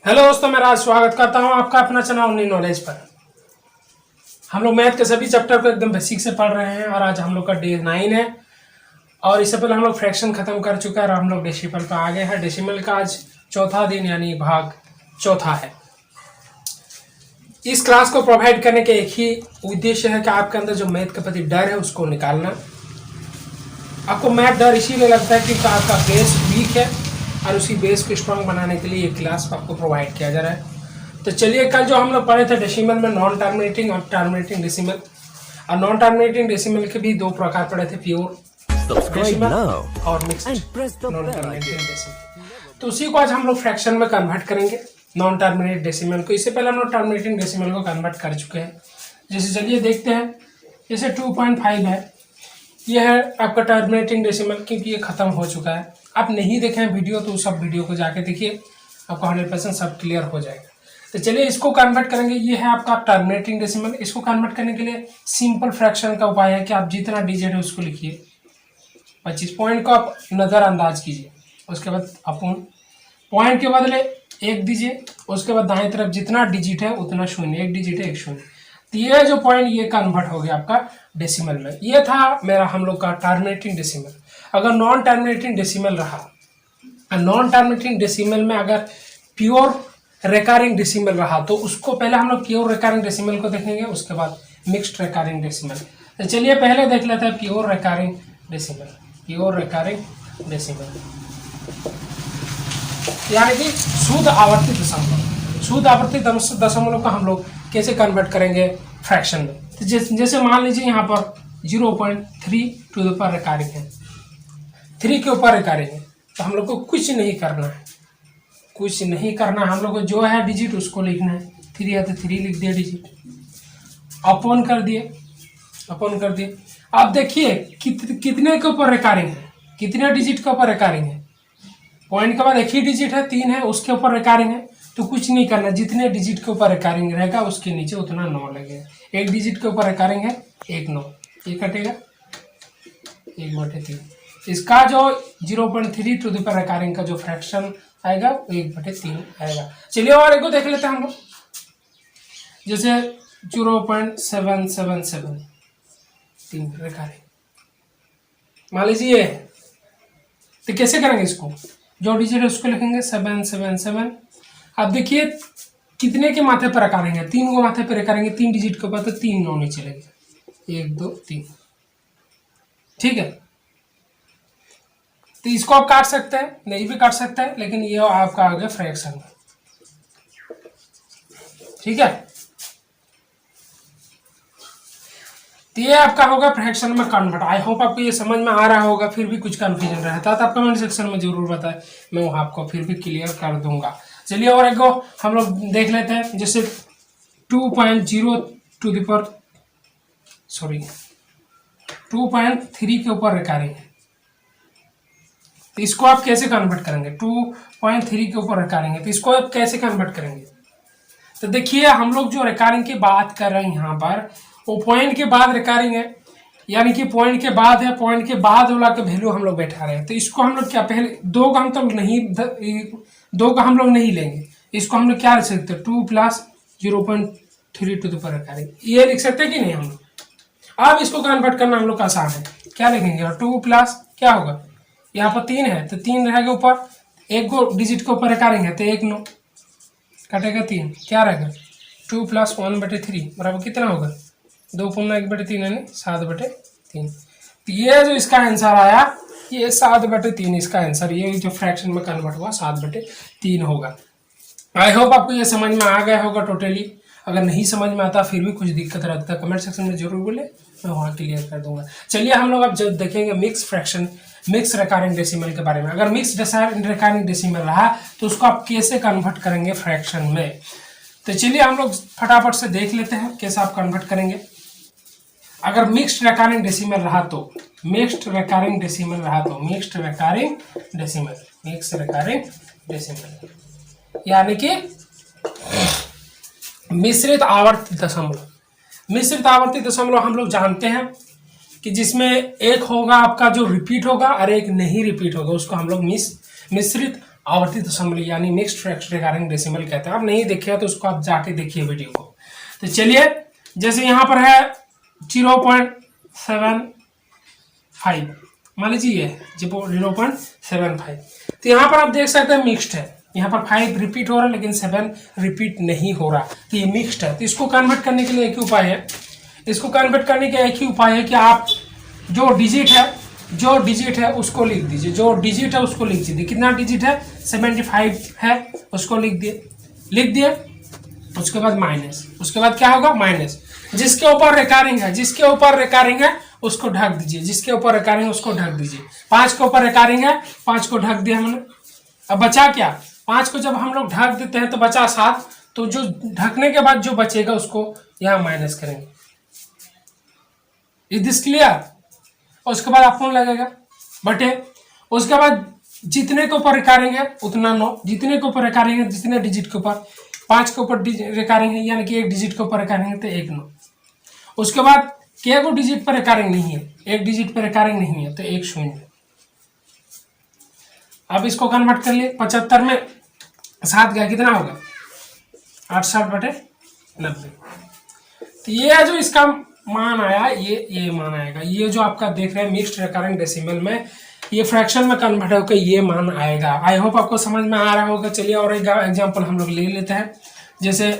Hello दोस्तों, मैं राज स्वागत करता हूं आपका अपना चैनल ओनली नॉलेज पर। हम लोग मैथ के सभी चैप्टर को एकदम बेसिक से पढ़ रहे हैं और आज हम लोग का डे 9 है। और इससे पहले हम लोग फ्रैक्शन खत्म कर चुका है और हम लोग डेसिमल पर आ गए हैं। डेसिमल का आज चौथा दिन यानी भाग चौथा है। इस क्लास को प्रोवाइड करने के एक ही उद्देश्य है कि आपके अंदर जो मैथ के प्रति डर है उसको निकालना। आपको मैथ डर इसीलिए लगता है क्योंकि आपका बेस वीक है और उसी बेस को स्ट्रॉन्ग बनाने के लिए ये क्लास आपको प्रोवाइड किया जा रहा है। तो चलिए, कल जो हम लोग पढ़े थे डेसिमल में नॉन टर्मिनेटिंग और टर्मिनेटिंग डेसिमल, और नॉन टर्मिनेटिंग डेसिमल के भी दो प्रकार पढ़े थे, प्योर डेसिमल और मिक्स्ड नॉन टर्मिनेटिंग डेसिमल। तो उसी को आज हम लोग फ्रैक्शन में कन्वर्ट करेंगे, नॉन टर्मिनेट डेसिमल को। इससे पहले हम लोग टर्मिनेटिंग डेसिमल को कन्वर्ट कर चुके हैं। जैसे चलिए देखते हैं, जैसे 2.5 है, यह है आपका टर्मिनेटिंग डेसिमल, क्योंकि ये खत्म हो चुका है। आप नहीं देखें वीडियो तो सब वीडियो को जाके देखिए, आपको 100% सब क्लियर हो जाएगा। तो चलिए इसको कन्वर्ट करेंगे। ये है आपका टर्मिनेटिंग डेसिमल। इसको कन्वर्ट करने के लिए सिंपल फ्रैक्शन का उपाय है कि आप जितना डिजिट है उसको लिखिए। 25 पॉइंट को आप नज़रअंदाज कीजिए। उसके बाद अपन पॉइंट के बदले 1 दीजिए। उसके बाद दाएं तरफ जितना डिजिट है उतना शून्य, 1 डिजिट है 1 शून्य। तो ये जो पॉइंट ये कन्वर्ट हो गया आपका डेसिमल में। ये था मेरा हम लोग का टर्मिनेटिंग डेसिमल। अगर नॉन टर्मिनेटिंग डेसिमल रहा, नॉन टर्मिनेटिंग डेसिमल में अगर प्योर रिकरिंग डेसिमल रहा तो उसको पहले हम लोग प्योर रिकरिंग डेसिमल को देखेंगे, उसके बाद मिक्स्ड रिकरिंग डेसिमल। तो चलिए पहले देख लेते हैं pure recurring decimal. Pure recurring decimal यानी कि शुद्ध आवर्ती दशमलव। शुद्ध आवर्ती दशमलव का हम लोग कैसे कन्वर्ट करेंगे फ्रैक्शन में। तो जैसे मान लीजिए यहाँ पर 0.3 टू द पावर रिकरिंग है, 3 के ऊपर रिकरिंग है, तो हम लोग को कुछ नहीं करना है। कुछ नहीं करना, हम लोग को जो है डिजिट उसको लिखना है। 3 है तो 3 लिख दिया डिजिट, अपॉन कर दिए, अपॉन कर दिए। अब देखिए कितने के ऊपर रिकरिंग है, कितने डिजिट के ऊपर रिकरिंग है। पॉइंट के बाद एक ही डिजिट है, 3 है, उसके ऊपर रिकरिंग है, तो कुछ नहीं करना। जितने डिजिट के ऊपर रिकरिंग रहेगा उसके नीचे उतना 9 लगेगा। 1 डिजिट के ऊपर रिकरिंग है 1 9, ये कटेगा 1/3। इसका जो 0.3 टू द पावर रिकरिंग का जो फ्रैक्शन आएगा वो 1/3 आएगा। चलिए और एक को देख लेते हैं हम लोग। जैसे 0.777 3 रिकरिंग मान लीजिए। तो कैसे करेंगे इसको, जो डिजिट है उसको लिखेंगे 777। अब देखिए कितने के माथे पर रिकरिंग है, 3 को माथे पर रिकरिंग है, 3 डिजिट के ऊपर, तो 3 9 नीचे लगेगा, 1 2 3। ठीक है, तो इसको आप काट सकते हैं, नहीं भी काट सकते हैं, लेकिन ये आपका आ गया फ्रैक्शन। ठीक है, तो ये आपका होगा फ्रैक्शन में कन्वर्ट। आई होप आपको ये समझ में आ रहा होगा। फिर भी कुछ कंफ्यूजन रहता तो आप कमेंट सेक्शन में जरूर बताएं, मैं वहाँ आपको फिर भी क्लियर कर दूंगा। चलिए और एक हम लोग देख लेते हैं। जैसे 2.0 टू द पावर 2.3 के ऊपर रिकरिंग है, तो इसको आप कैसे कन्वर्ट करेंगे। 2.3 के ऊपर रिकरिंग है, तो इसको आप कैसे कन्वर्ट करेंगे। तो देखिए हम लोग जो रिकरिंग की बात कर रहे हैं यहाँ पर, वो पॉइंट के बाद रिकरिंग है, यानी कि पॉइंट के बाद है, पॉइंट के बाद वाला का वैल्यू हम लोग बैठा रहे हैं। तो इसको हम लोग क्या, पहले 2 का हम तो नहीं, 2 का हम लोग नहीं लेंगे, इसको हम लोग क्या लिख सकते हैं 2 + 0.3 टू द पावर रिकरिंग, ये लिख सकते हैं कि नहीं हम लोग। अब इसको कन्वर्ट करना हम लोग का आसान है। क्या लिखेंगे, 2 प्लस क्या होगा, यहाँ पर 3 है तो 3 रहेगा ऊपर, 1 को डिजिट के ऊपर रिकरिंग है तो 1 9 कटेगा 3, क्या रहेगा 2 + 1/3 बराबर कितना होगा 2 × 1/3 यानी 7/3। तो ये जो इसका आंसर आया, ये 7/3 इसका आंसर, ये जो फ्रैक्शन में कन्वर्ट हुआ 7/3 होगा। आई होप आपको ये समझ में आ गया होगा टोटली। अगर नहीं समझ में आता फिर भी कुछ दिक्कत रहता है कमेंट सेक्शन में जरूर बोले, मैं वहाँ क्लियर कर दूंगा। चलिए हम लोग अब जब देखेंगे mix fraction, mix recurring decimal के बारे में। अगर मिक्स रिकरिंग डेसिमल रहा तो उसको आप कैसे कन्वर्ट करेंगे फ्रैक्शन में। तो चलिए हम लोग फटाफट से देख लेते हैं कैसे आप कन्वर्ट करेंगे। अगर मिक्स्ड रिकरिंग डेसिमल रहा तो, मिक्स्ड रिकरिंग डेसिमल रहा तो, mixed recurring decimal, mixed recurring decimal यानी कि मिश्रित आवर्ती दशमलव। मिश्रित आवर्ती दशमलव हम लोग जानते हैं कि जिसमें एक होगा आपका जो रिपीट होगा और एक नहीं रिपीट होगा, उसको हम लोग मिश्रित आवर्ती दशमलव यानी मिक्स्ड फ्रैक्शन रिगार्डिंग डेसिमल कहते हैं। आप नहीं देखे तो उसको आप जाके देखिए वीडियो को। तो चलिए, जैसे यहाँ पर है 0.75, मान लीजिए 0.75, तो यहाँ पर आप देख सकते हैं मिक्स्ड है। यहाँ पर 5 रिपीट हो रहा है लेकिन 7 रिपीट नहीं हो रहा, तो ये मिक्स्ड है। तो इसको कन्वर्ट करने के लिए एक ही उपाय है, इसको कन्वर्ट करने का एक ही उपाय है कि आप जो डिजिट है उसको लिख दीजिए, जो डिजिट है उसको लिख दीजिए। कितना डिजिट है? 75 है, उसको लिख दिए। उसके बाद माइनस, उसके बाद क्या होगा? माइनस। जिसके ऊपर रिकरिंग है उसको ढक दीजिए, जिसके ऊपर रिकरिंग है उसको ढक दीजिए। 5 के ऊपर रिकरिंग है, 5 को ढक दिया हमने। अब बचा क्या? 5 को जब हम लोग ढक देते हैं तो बचा 7, तो जो ढकने के बाद जो बचेगा उसको यहाँ माइनस करेंगे। Is this clear? उसके बाद आपको लगेगा बटे, उसके बाद जितने के ऊपर रिकरिंग है उतना 9, जितने के ऊपर रिकरिंग है, जितने डिजिट के ऊपर, 5 के ऊपर रिकरिंग है यानी कि 1 डिजिट के ऊपर रिकरिंग है तो 1 9। उसके बाद क्या को डिजिट पर रिकरिंग नहीं है, 1 डिजिट पर रिकरिंग नहीं है तो 1 0। अब इसको कन्वर्ट कर लिए, 75 में 7 गया, कितना होगा? 68/90। तो ये जो इसका मान आया, ये मान आएगा। ये जो आपका देख रहे हैं मिक्स्ड रिकरिंग डेसिमल में, ये फ्रैक्शन में कन्वर्ट होकर ये मान आएगा। आई होप आपको समझ में आ रहा होगा। चलिए और एक एग्जांपल हम लोग ले लेते हैं, जैसे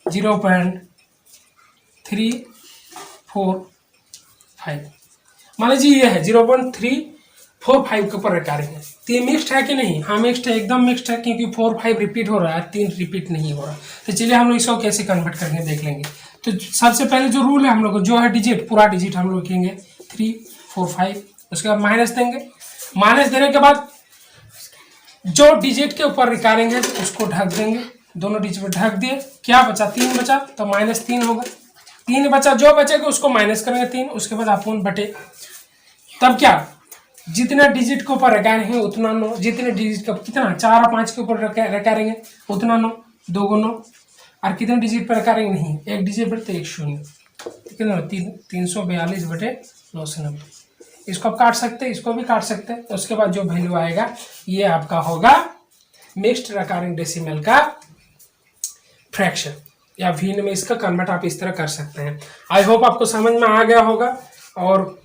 0.345, मान लीजिए ये है 0.345 के ऊपर रिकरिंग है। तो ये मिक्स्ड है कि नहीं? हाँ मिक्स्ड है, एकदम मिक्स्ड है, क्योंकि 4 5 रिपीट हो रहा है, 3 रिपीट नहीं हो रहा। तो चलिए हम लोग इसको कैसे कन्वर्ट करके देख लेंगे। तो सबसे पहले जो रूल है हम लोग जो है डिजिट, पूरा डिजिट हम लोग लिखेंगे 3 4 5, उसके बाद माइनस देंगे। माइनस देने के बाद जो डिजिट के ऊपर रिकरिंग है उसको ढक देंगे, दोनों डिजिट पर ढक दिए। क्या बचा? 3 बचा, तो -3 होगा। 3 बचा, जो बचेगा उसको माइनस करेंगे 3, उसके बाद अपोन बटे। तब क्या? जितने डिजिट के ऊपर रिकरिंग है उतना 9, जितने डिजिट का कितना 4 और 5 के ऊपर रिकरिंग है उतना 9, 2 गुना 9। और कितने डिजिट पर रिकरिंग नहीं, 1 डिजिट पर तो 1 0, कितना 342/990। इसको आप काट सकते हैं, इसको भी काट सकते हैं। तो उसके बाद जो वैल्यू आएगा ये आपका होगा मिक्स्ड रिकरिंग डेसिमल का फ्रैक्शन, या वीन में इसका कन्वर्ट आप इस तरह कर सकते हैं। आई होप आपको समझ में आ गया होगा। और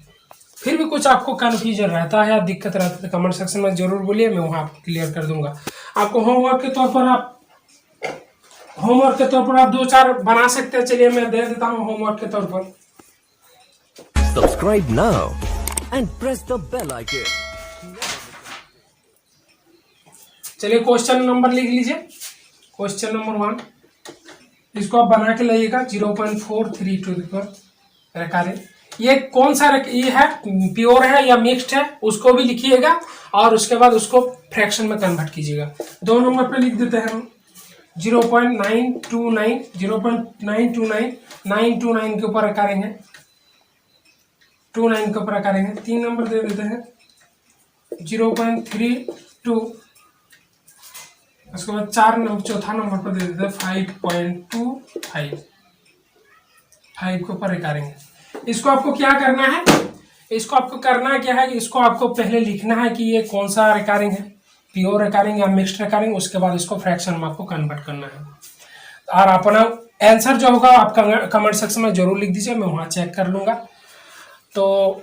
फिर भी कुछ आपको कन्फ्यूजन रहता है या दिक्कत रहता है तो कमेंट सेक्शन में जरूर बोलिए, मैं वहाँ आपको क्लियर कर दूंगा। आपको होमवर्क के तौर पर आप 2-4 बना सकते हैं। चलिए मैं दे देता हूँ होमवर्क के तौर पर। Subscribe now and press the bell icon. चलिए क्वेश्चन नंबर लिख लीजिए, क्वेश्चन नंबर 1। इसको आप बना के लाइएगा 0.432 रिकरिंग। ये कौन सा ये है, प्योर है या मिक्स्ड है, उसको भी लिखिएगा और उसके बाद उसको फ्रैक्शन में कन्वर्ट कीजिएगा। 2 नंबर पे लिख देते हैं हम 0.929 के ऊपर रिकरिंग है, 29 के ऊपर रिकरिंग है। 3 नंबर दे देते हैं 0.32, उसके बाद चौथा नंबर पर दे देते हैं 5.25, 5 के ऊपर रिकरिंग है। इसको आपको क्या करना है, इसको आपको करना क्या है कि इसको आपको पहले लिखना है कि ये कौन सा रिकरिंग है, प्योर रिकरिंग या मिक्स्ड रिकरिंग। उसके बाद इसको फ्रैक्शन में आपको कन्वर्ट करना है। और अपना आंसर जो होगा आप कमेंट सेक्शन में जरूर लिख दीजिए, मैं वहाँ चेक कर लूँगा। तो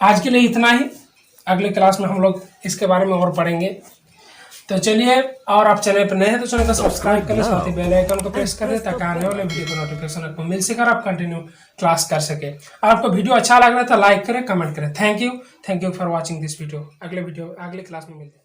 आज के लिए इतना ही, अगले क्लास में हम लोग इसके बारे में और पढ़ेंगे। तो चलिए, और आप चैनल पर नए हैं तो चैनल को सब्सक्राइब करें, साथ ही बेल आइकन को प्रेस कर दें ताकि आने वाले वीडियो का नोटिफिकेशन आपको मिल सके और आप कंटिन्यू क्लास कर सके। आपको वीडियो अच्छा लग रहा है तो लाइक करें, कमेंट करें। Thank you for watching this video. अगले क्लास में मिलते हैं।